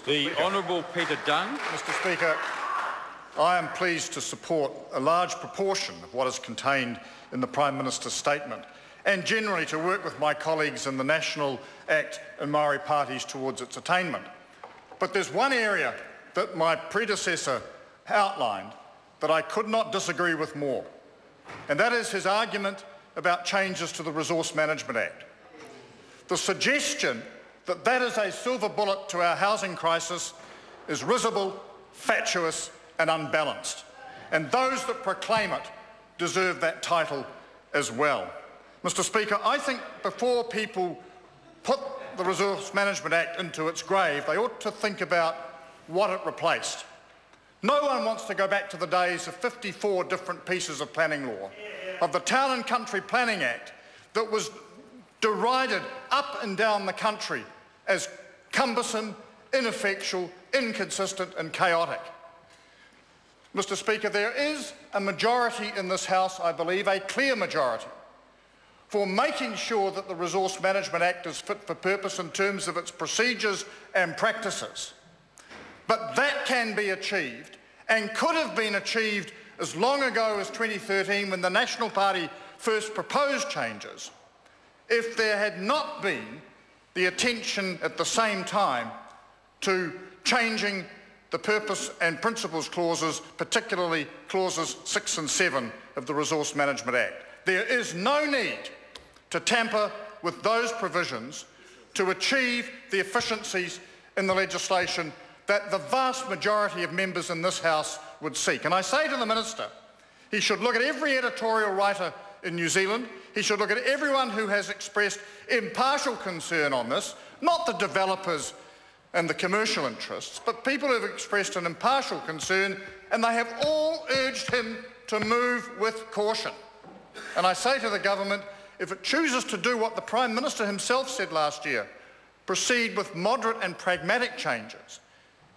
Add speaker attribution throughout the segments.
Speaker 1: The Honourable Peter Dunn.
Speaker 2: Mr. Speaker, I am pleased to support a large proportion of what is contained in the Prime Minister's statement, and generally to work with my colleagues in the National, ACT and Maori parties towards its attainment. But there's one area that my predecessor outlined that I could not disagree with more, and that is his argument about changes to the Resource Management Act. The suggestion that that is a silver bullet to our housing crisis is risible, fatuous and unbalanced, and those that proclaim it deserve that title as well. Mr. Speaker, I think before people put the Resource Management Act into its grave, they ought to think about what it replaced. No one wants to go back to the days of 54 different pieces of planning law, of the Town and Country Planning Act that was derided up and down the country as cumbersome, ineffectual, inconsistent and chaotic. Mr. Speaker, there is a majority in this House, I believe, a clear majority, for making sure that the Resource Management Act is fit for purpose in terms of its procedures and practices. But that can be achieved and could have been achieved as long ago as 2013 when the National Party first proposed changes, if there had not been the attention at the same time to changing the purpose and principles clauses, particularly clauses 6 and 7 of the Resource Management Act. There is no need to tamper with those provisions to achieve the efficiencies in the legislation that the vast majority of members in this House would seek. And I say to the Minister, he should look at every editorial writer in New Zealand, he should look at everyone who has expressed impartial concern on this, not the developers and the commercial interests, but people who have expressed an impartial concern, and they have all urged him to move with caution. And I say to the government, if it chooses to do what the Prime Minister himself said last year, proceed with moderate and pragmatic changes,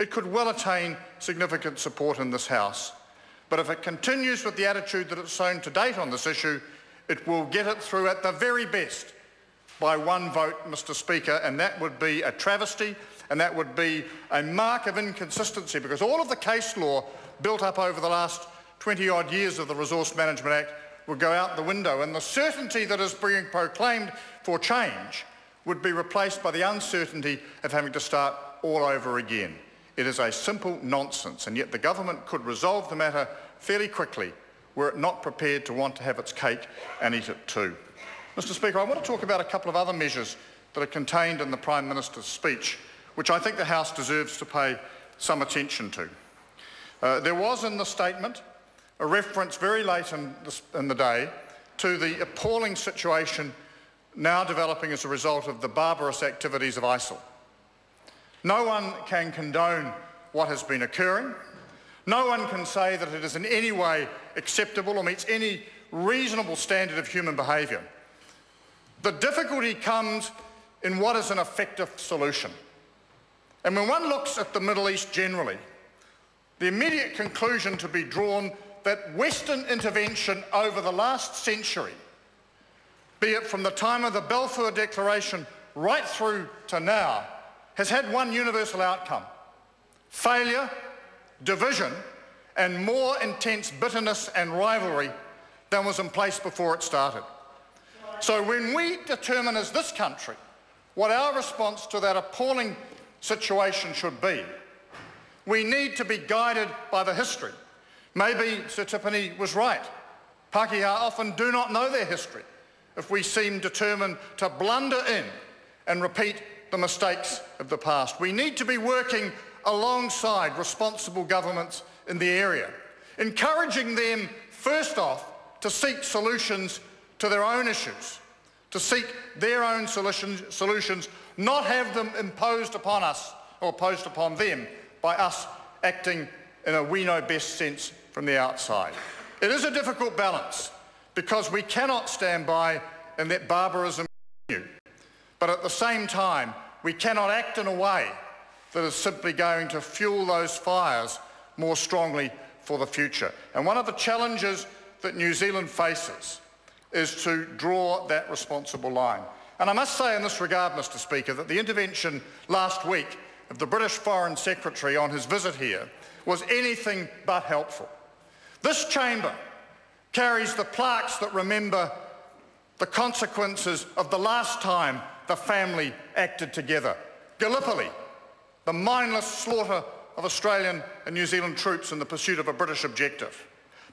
Speaker 2: it could well attain significant support in this House. But if it continues with the attitude that it's shown to date on this issue, it will get it through at the very best by one vote, Mr. Speaker, and that would be a travesty, and that would be a mark of inconsistency, because all of the case law built up over the last 20-odd years of the Resource Management Act would go out the window, and the certainty that is being proclaimed for change would be replaced by the uncertainty of having to start all over again. It is a simple nonsense, and yet the government could resolve the matter fairly quickly were it not prepared to want to have its cake and eat it too. Mr. Speaker, I want to talk about a couple of other measures that are contained in the Prime Minister's speech, which I think the House deserves to pay some attention to. There was in the statement a reference very late in the day to the appalling situation now developing as a result of the barbarous activities of ISIL. No one can condone what has been occurring. No one can say that it is in any way acceptable or meets any reasonable standard of human behaviour. The difficulty comes in what is an effective solution. And when one looks at the Middle East generally, the immediate conclusion to be drawn that Western intervention over the last century, be it from the time of the Balfour Declaration right through to now, has had one universal outcome: failure, division, and more intense bitterness and rivalry than was in place before it started. So when we determine as this country what our response to that appalling situation should be, we need to be guided by the history. Maybe Sir Tipene was right. Pākehā often do not know their history if we seem determined to blunder in and repeat the mistakes of the past. We need to be working alongside responsible governments in the area, encouraging them, first off, to seek solutions to their own issues, to seek their own solutions, not have them imposed upon us or imposed upon them by us acting in a we know best sense from the outside. It is a difficult balance because we cannot stand by and let barbarism continue. But at the same time, we cannot act in a way that is simply going to fuel those fires more strongly for the future. And one of the challenges that New Zealand faces is to draw that responsible line. And I must say in this regard, Mr. Speaker, that the intervention last week of the British Foreign Secretary on his visit here was anything but helpful. This chamber carries the plaques that remember the consequences of the last time the family acted together. Gallipoli, the mindless slaughter of Australian and New Zealand troops in the pursuit of a British objective.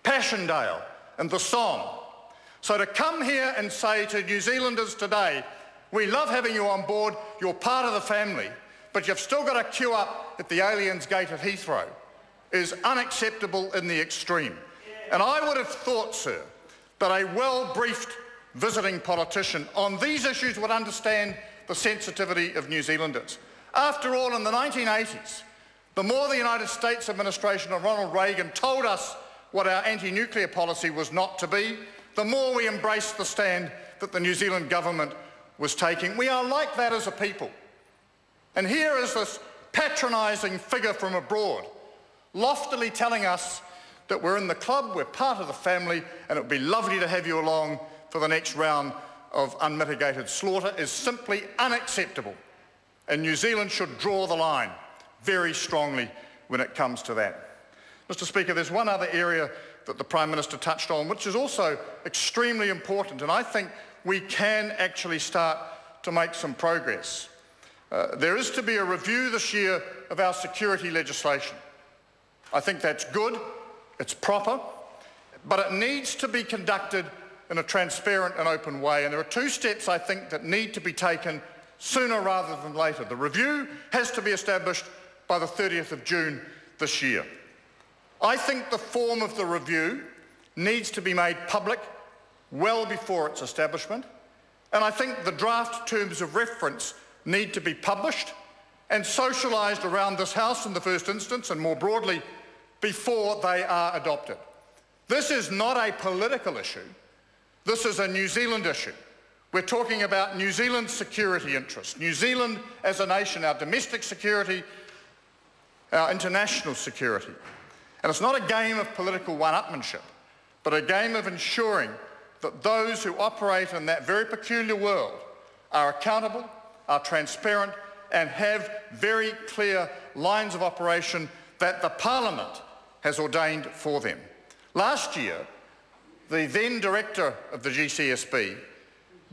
Speaker 2: Passchendaele and the Somme. So to come here and say to New Zealanders today, we love having you on board, you're part of the family, but you've still got to queue up at the Aliens Gate at Heathrow, is unacceptable in the extreme. And I would have thought, sir, that a well-briefed visiting politician on these issues would understand the sensitivity of New Zealanders. After all, in the 1980s, the more the United States administration of Ronald Reagan told us what our anti-nuclear policy was not to be, the more we embraced the stand that the New Zealand government was taking. We are like that as a people. And here is this patronising figure from abroad, loftily telling us that we're in the club, we're part of the family, and it would be lovely to have you along for the next round of unmitigated slaughter, is simply unacceptable. And New Zealand should draw the line very strongly when it comes to that. Mr. Speaker, there's one other area that the Prime Minister touched on, which is also extremely important, and I think we can actually start to make some progress. There is to be a review this year of our security legislation. I think that's good, it's proper, but it needs to be conducted in a transparent and open way, and there are two steps, I think, that need to be taken sooner rather than later. The review has to be established by the 30th of June this year. I think the form of the review needs to be made public well before its establishment, and I think the draft terms of reference need to be published and socialised around this House in the first instance, and more broadly before they are adopted. This is not a political issue. This is a New Zealand issue. We're talking about New Zealand's security interests, New Zealand as a nation, our domestic security, our international security. And it's not a game of political one-upmanship, but a game of ensuring that those who operate in that very peculiar world are accountable, are transparent, and have very clear lines of operation that the Parliament has ordained for them. Last year, the then director of the GCSB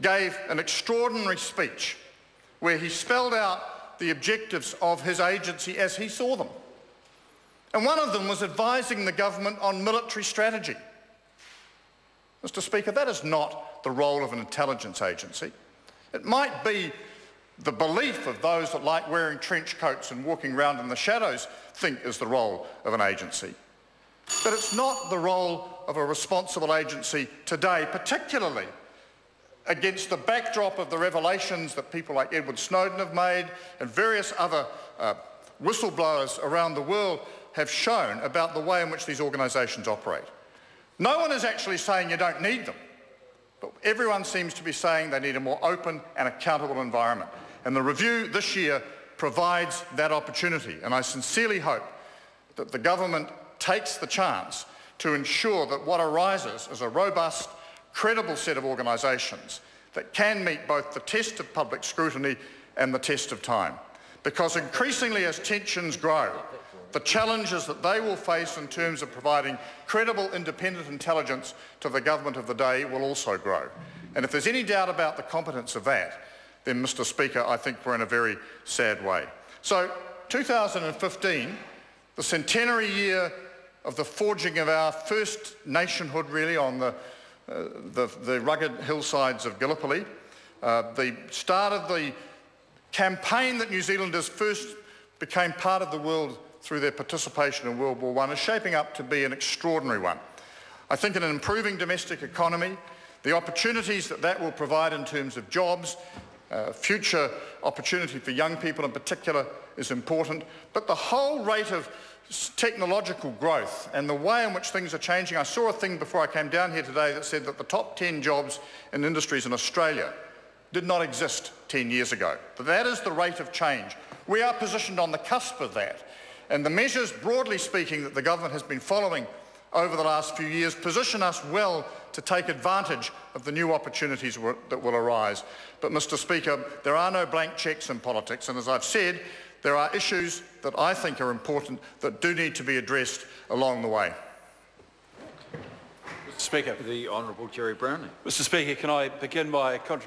Speaker 2: gave an extraordinary speech where he spelled out the objectives of his agency as he saw them. And one of them was advising the government on military strategy. Mr. Speaker, that is not the role of an intelligence agency. It might be the belief of those that like wearing trench coats and walking around in the shadows think is the role of an agency. But it's not the role of a responsible agency today, particularly against the backdrop of the revelations that people like Edward Snowden have made and various other whistleblowers around the world have shown about the way in which these organisations operate. No one is actually saying you don't need them, but everyone seems to be saying they need a more open and accountable environment. And the review this year provides that opportunity, and I sincerely hope that the government takes the chance to ensure that what arises is a robust, credible set of organisations that can meet both the test of public scrutiny and the test of time. Because increasingly as tensions grow, the challenges that they will face in terms of providing credible independent intelligence to the government of the day will also grow. And if there's any doubt about the competence of that, then, Mr. Speaker, I think we're in a very sad way. So 2015, the centenary year of the forging of our first nationhood, really, on the rugged hillsides of Gallipoli, the start of the campaign that New Zealanders first became part of the world through their participation in World War I is shaping up to be an extraordinary one. I think in an improving domestic economy, the opportunities that that will provide in terms of jobs, future opportunity for young people in particular is important, but the whole rate of technological growth and the way in which things are changing. I saw a thing before I came down here today that said that the top 10 jobs in industries in Australia did not exist 10 years ago. But that is the rate of change. We are positioned on the cusp of that. And the measures, broadly speaking, that the government has been following over the last few years position us well to take advantage of the new opportunities that will arise. But, Mr. Speaker, there are no blank cheques in politics, and as I've said, There are issues that I think are important that do need to be addressed along the way.
Speaker 3: Mr. Speaker.
Speaker 1: The Honourable Jerry Brownlee.
Speaker 3: Mr. Speaker, can I begin my contribution